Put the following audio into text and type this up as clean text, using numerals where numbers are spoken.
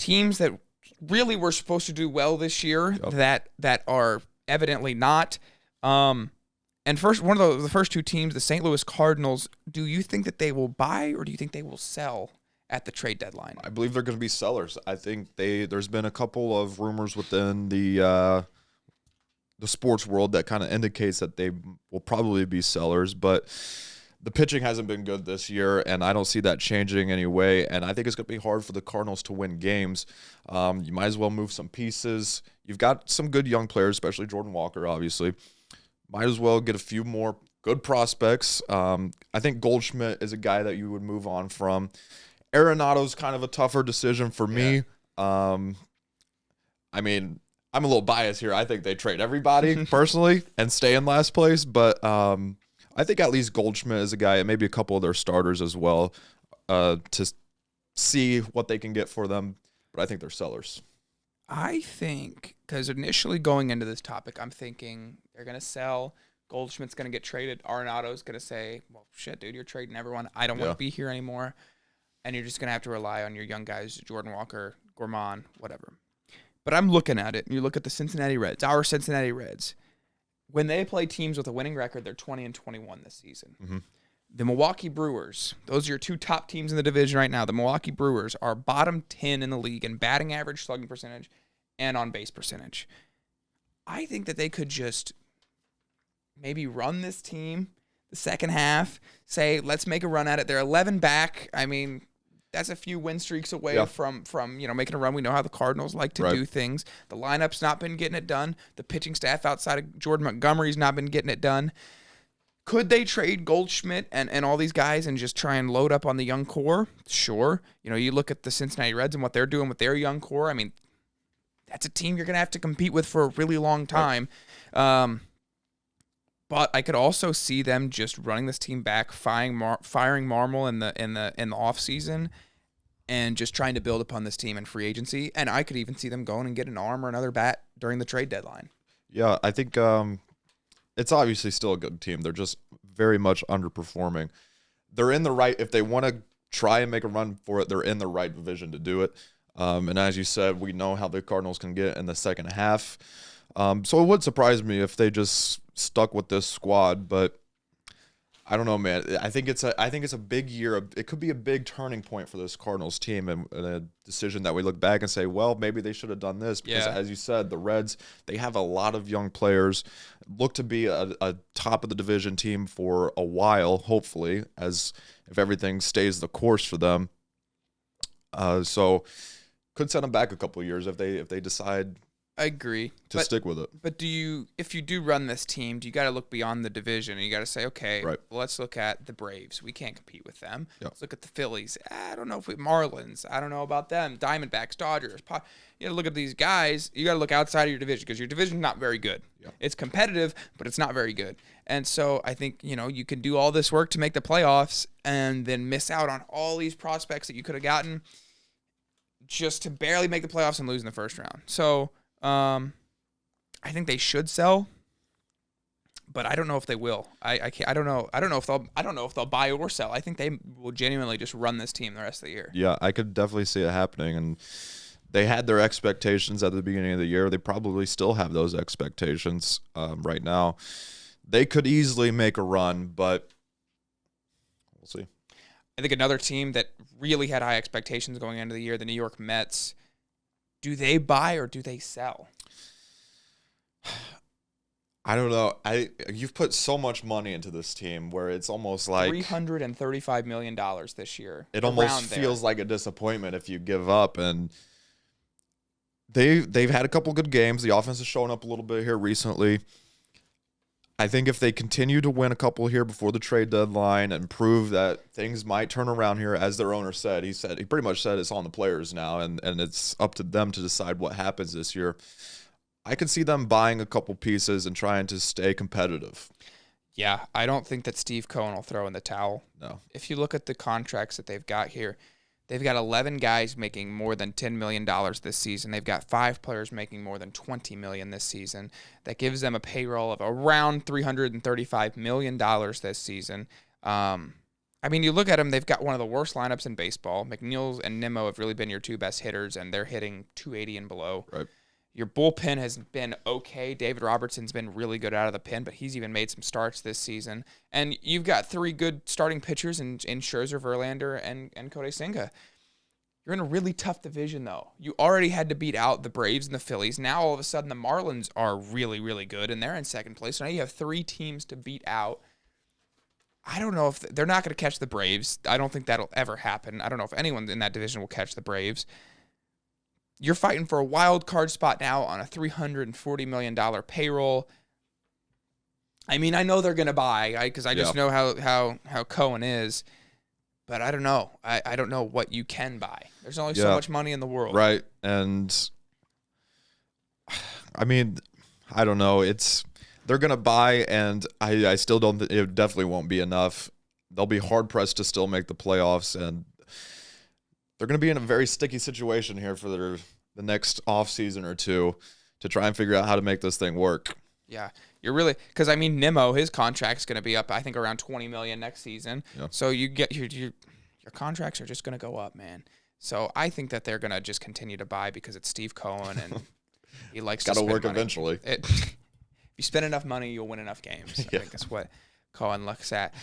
teams that really were supposed to do well this year that are evidently not. And first, one of the first two teams, the St. Louis Cardinals, do you think that they will buy or do you think they will sell at the trade deadline? I believe they're going to be sellers. I think there's been a couple of rumors within the sports world that kind of indicates that they will probably be sellers, but the pitching hasn't been good this year, and I don't see that changing anyway. And I think it's going to be hard for the Cardinals to win games. You might as well move some pieces. You've got some good young players, especially Jordan Walker, obviously. Might as well get a few more good prospects. I think Goldschmidt is a guy that you would move on from. Arenado's kind of a tougher decision for me. I mean, I'm a little biased here. I think they trade everybody personally and stay in last place, but I think at least Goldschmidt is a guy, and maybe a couple of their starters as well, to see what they can get for them. But I think they're sellers. I think, because initially going into this topic, I'm thinking they're going to sell. Goldschmidt's going to get traded. Arenado's going to say, well, shit, dude, you're trading everyone. I don't want to be here anymore. And you're just going to have to rely on your young guys, Jordan Walker, Gorman, whatever. But I'm looking at it, and you look at the Cincinnati Reds, our Cincinnati Reds. When they play teams with a winning record, they're 20-21 this season. Mm-hmm. The Milwaukee Brewers, those are your two top teams in the division right now. The Milwaukee Brewers are bottom 10 in the league in batting average, slugging percentage, and on base percentage. I think that they could just maybe run this team the second half, say, let's make a run at it. They're 11 back. I mean, that's a few win streaks away from making a run. We know how the Cardinals like to do things. The lineup's not been getting it done. The pitching staff outside of Jordan Montgomery's not been getting it done. Could they trade Goldschmidt and all these guys and just try and load up on the young core? Sure. You look at the Cincinnati Reds and what they're doing with their young core. I mean, that's a team you're going to have to compete with for a really long time. But I could also see them just running this team back, firing Marmol in the offseason, and just trying to build upon this team in free agency. And I could even see them going and get an arm or another bat during the trade deadline. Yeah, I think it's obviously still a good team. They're just very much underperforming. They're in the right, if they want to try and make a run for it, they're in the right division to do it. And as you said, we know how the Cardinals can get in the second half. So it would surprise me if they just stuck with this squad, but I don't know, man. I think it's a big year. It could be a big turning point for this Cardinals team, and a decision that we look back and say, well, maybe they should have done this. Because as you said, the Reds, they have a lot of young players, look to be a top of the division team for a while, hopefully, as if everything stays the course for them. So could set them back a couple of years if they decide. I agree. To stick with it. But if you do run this team, do you got to look beyond the division and you got to say, okay, well, let's look at the Braves. We can't compete with them. Yep. Let's look at the Phillies. I don't know if Marlins. I don't know about them. Diamondbacks, Dodgers. You got to look at these guys. You got to look outside of your division because your division's not very good. Yep. It's competitive, but it's not very good. And so I think, you can do all this work to make the playoffs and then miss out on all these prospects that you could have gotten just to barely make the playoffs and lose in the first round. So I think they should sell, but I don't know if they will. I don't know if they'll buy or sell. I think they will genuinely just run this team the rest of the year. Yeah, I could definitely see it happening. And they had their expectations at the beginning of the year. They probably still have those expectations right now. They could easily make a run, but we'll see. I think another team that really had high expectations going into the year, the New York Mets. Do they buy or do they sell? I don't know. You've put so much money into this team where it's almost like $335 million this year. It almost feels like a disappointment if you give up. And they've had a couple good games. The offense has shown up a little bit here recently. I think if they continue to win a couple here before the trade deadline and prove that things might turn around here, as their owner said, he pretty much said it's on the players now, and it's up to them to decide what happens this year. I could see them buying a couple pieces and trying to stay competitive. Yeah, I don't think that Steve Cohen will throw in the towel. No. If you look at the contracts that they've got here, they've got 11 guys making more than $10 million this season. They've got 5 players making more than $20 million this season. That gives them a payroll of around $335 million this season. I mean, you look at them, they've got one of the worst lineups in baseball. McNeil and Nimmo have really been your two best hitters, and they're hitting 280 and below. Right. Your bullpen has been okay. David Robertson's been really good out of the pen, but he's even made some starts this season. And you've got three good starting pitchers in Scherzer, Verlander, and Kodai Senga. You're in a really tough division, though. You already had to beat out the Braves and the Phillies. Now, all of a sudden, the Marlins are really, really good, and they're in second place. So now you have three teams to beat out. I don't know if they're not going to catch the Braves. I don't think that'll ever happen. I don't know if anyone in that division will catch the Braves. You're fighting for a wild card spot now on a $340 million payroll. I mean, I know they're going to buy because I just know how Cohen is. But I don't know. I don't know what you can buy. There's only so much money in the world. Right. And, I mean, I don't know. They're going to buy, and I still don't think it definitely won't be enough. They'll be hard-pressed to still make the playoffs, and they're going to be in a very sticky situation here for the next offseason or two to try and figure out how to make this thing work. Yeah. You're really – because, I mean, Nimmo, his contract's going to be up, I think, around $20 million next season. Yeah. So you get your contracts are just going to go up, man. So I think that they're going to just continue to buy because it's Steve Cohen, and he likes to spend money. Got to work eventually. If you spend enough money, you'll win enough games. I think that's what Cohen looks at.